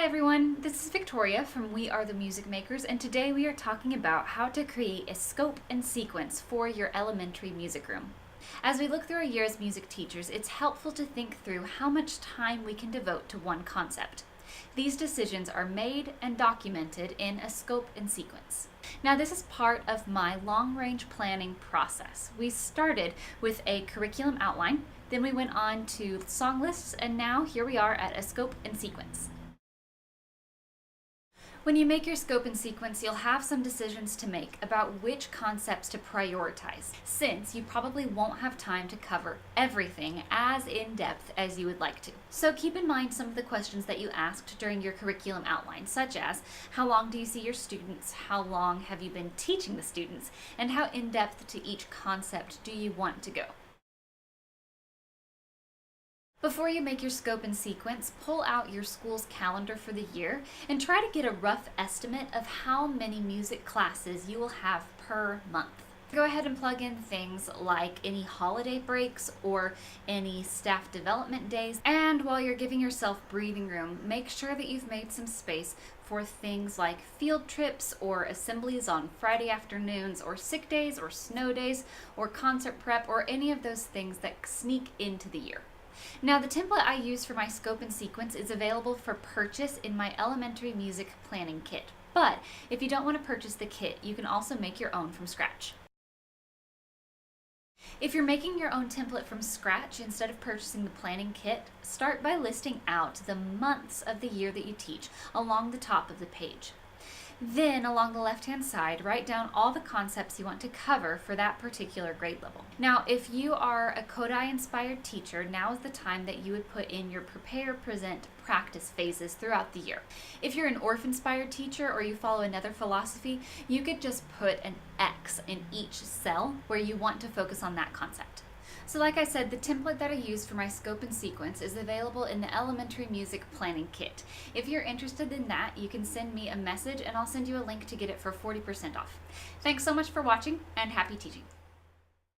Hi everyone, this is Victoria from We Are the Music Makers, and today we are talking about how to create a scope and sequence for your elementary music room. As we look through our year as music teachers, it's helpful to think through how much time we can devote to one concept. These decisions are made and documented in a scope and sequence. Now, this is part of my long-range planning process. We started with a curriculum outline, then we went on to song lists, and now here we are at a scope and sequence. When you make your scope and sequence, you'll have some decisions to make about which concepts to prioritize, since you probably won't have time to cover everything as in-depth as you would like to. So keep in mind some of the questions that you asked during your curriculum outline, such as how long do you see your students, how long have you been teaching the students, and how in-depth to each concept do you want to go. Before you make your scope and sequence, pull out your school's calendar for the year and try to get a rough estimate of how many music classes you will have per month. Go ahead and plug in things like any holiday breaks or any staff development days. And while you're giving yourself breathing room, make sure that you've made some space for things like field trips or assemblies on Friday afternoons or sick days or snow days or concert prep or any of those things that sneak into the year. Now, the template I use for my scope and sequence is available for purchase in my elementary music planning kit. But if you don't want to purchase the kit, you can also make your own from scratch. If you're making your own template from scratch instead of purchasing the planning kit, start by listing out the months of the year that you teach along the top of the page. Then, along the left-hand side, write down all the concepts you want to cover for that particular grade level. Now, if you are a Kodály-inspired teacher, now is the time that you would put in your prepare, present, practice phases throughout the year. If you're an Orff-inspired teacher or you follow another philosophy, you could just put an X in each cell where you want to focus on that concept. So like I said, the template that I use for my scope and sequence is available in the Elementary Music Planning Kit. If you're interested in that, you can send me a message and I'll send you a link to get it for 40% off. Thanks so much for watching and happy teaching.